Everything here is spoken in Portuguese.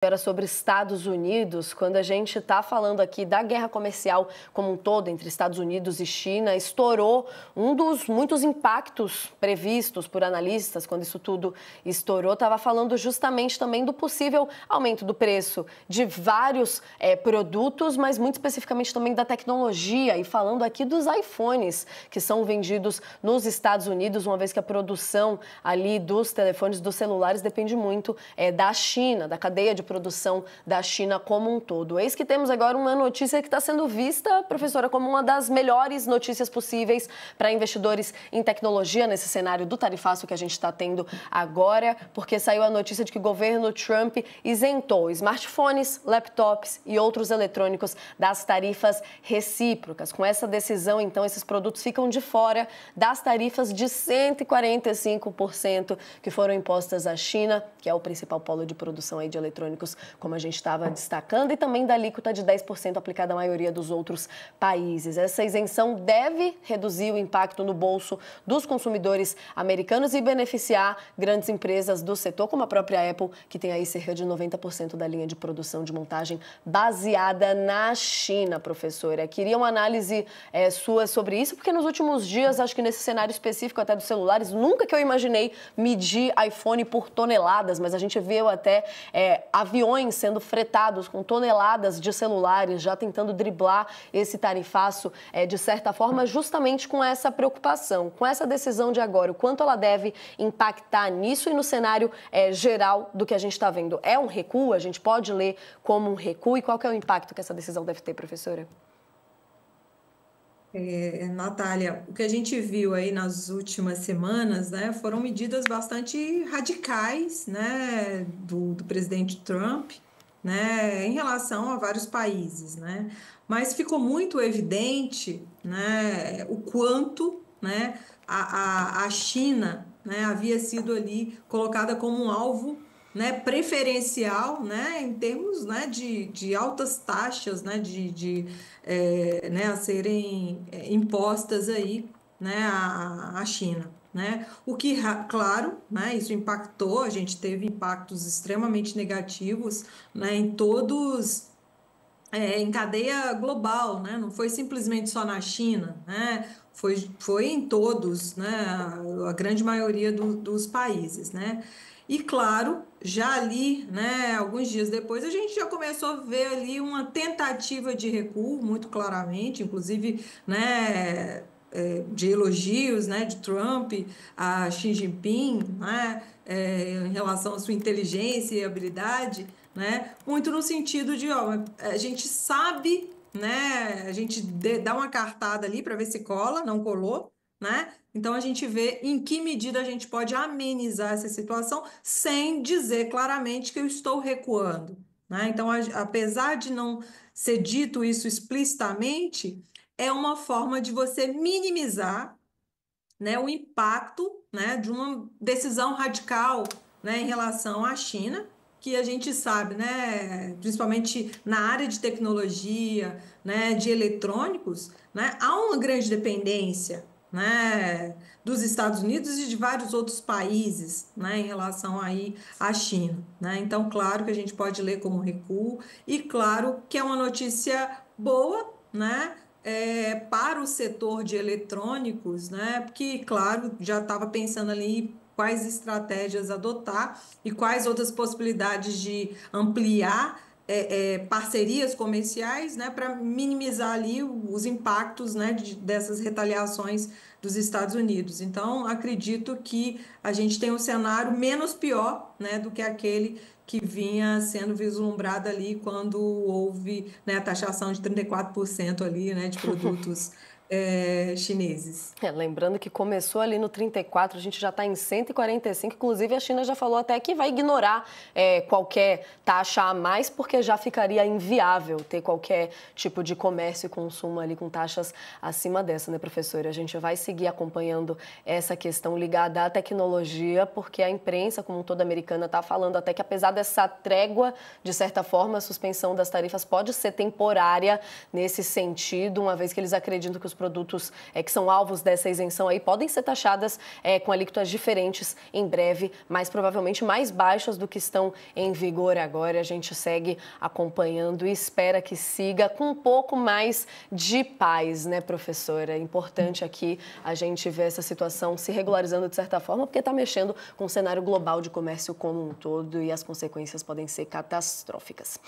Era sobre Estados Unidos, quando a gente está falando aqui da guerra comercial como um todo entre Estados Unidos e China, estourou um dos muitos impactos previstos por analistas, quando isso tudo estourou, estava falando justamente também do possível aumento do preço de vários produtos, mas muito especificamente também da tecnologia, e falando aqui dos iPhones que são vendidos nos Estados Unidos, uma vez que a produção ali dos telefones, dos celulares, depende muito da China, da cadeia de produção da China como um todo. Eis que temos agora uma notícia que está sendo vista, professora, como uma das melhores notícias possíveis para investidores em tecnologia nesse cenário do tarifaço que a gente está tendo agora, porque saiu a notícia de que o governo Trump isentou smartphones, laptops e outros eletrônicos das tarifas recíprocas. Com essa decisão, então, esses produtos ficam de fora das tarifas de 145% que foram impostas à China, que é o principal polo de produção aí de eletrônicos, como a gente estava destacando, e também da alíquota de 10% aplicada à maioria dos outros países. Essa isenção deve reduzir o impacto no bolso dos consumidores americanos e beneficiar grandes empresas do setor, como a própria Apple, que tem aí cerca de 90% da linha de produção de montagem baseada na China, professora. Queria uma análise sua sobre isso, porque nos últimos dias, acho que nesse cenário específico até dos celulares, nunca que eu imaginei medir iPhone por toneladas, mas a gente viu até aviões sendo fretados com toneladas de celulares, já tentando driblar esse tarifaço de certa forma, justamente com essa preocupação, com essa decisão de agora, o quanto ela deve impactar nisso e no cenário geral do que a gente está vendo. É um recuo? A gente pode ler como um recuo? E qual que é o impacto que essa decisão deve ter, professora? Natália, o que a gente viu aí nas últimas semanas, né, foram medidas bastante radicais, né, do presidente Trump, né, em relação a vários países, né, mas ficou muito evidente, né, o quanto, né, a China, né, havia sido ali colocada como um alvo, né, preferencial, né, em termos, né, de altas taxas, né, a serem impostas aí, né, à China. Né? O que, claro, né, isso impactou, a gente teve impactos extremamente negativos, né, em todos, em cadeia global, né? Não foi simplesmente só na China, né? Foi em todos, né? A grande maioria dos países, né? E claro, já ali, né, alguns dias depois, a gente já começou a ver ali uma tentativa de recuo, muito claramente, inclusive, né, de elogios, né, de Trump a Xi Jinping, né, em relação à sua inteligência e habilidade, né, muito no sentido de, ó, a gente sabe, né, a gente dá uma cartada ali para ver se cola, não colou, né? Então a gente vê em que medida a gente pode amenizar essa situação sem dizer claramente que eu estou recuando, né? Então, apesar de não ser dito isso explicitamente, é uma forma de você minimizar, né, o impacto, né, de uma decisão radical, né, em relação à China, que a gente sabe, né, principalmente na área de tecnologia, né, de eletrônicos, né, há uma grande dependência, né, dos Estados Unidos e de vários outros países, né, em relação aí à China, né? Então, claro que a gente pode ler como recuo e claro que é uma notícia boa, né? Para o setor de eletrônicos, né? Porque, claro, já estava pensando ali quais estratégias adotar e quais outras possibilidades de ampliar parcerias comerciais, né, para minimizar ali os impactos, né, dessas retaliações dos Estados Unidos. Então, acredito que a gente tem um cenário menos pior, né, do que aquele que vinha sendo vislumbrado ali quando houve, né, a taxação de 34% ali, né, de produtos chineses. Lembrando que começou ali no 34, a gente já está em 145, inclusive a China já falou até que vai ignorar qualquer taxa a mais, porque já ficaria inviável ter qualquer tipo de comércio e consumo ali com taxas acima dessa, né, professora? A gente vai seguir acompanhando essa questão ligada à tecnologia, porque a imprensa, como toda americana, está falando até que apesar dessa trégua, de certa forma, a suspensão das tarifas pode ser temporária nesse sentido, uma vez que eles acreditam que os produtos que são alvos dessa isenção aí podem ser taxadas com alíquotas diferentes em breve, mas provavelmente mais baixas do que estão em vigor agora. A gente segue acompanhando e espera que siga com um pouco mais de paz, né, professora? É importante aqui a gente ver essa situação se regularizando de certa forma, porque está mexendo com o cenário global de comércio como um todo e as consequências podem ser catastróficas.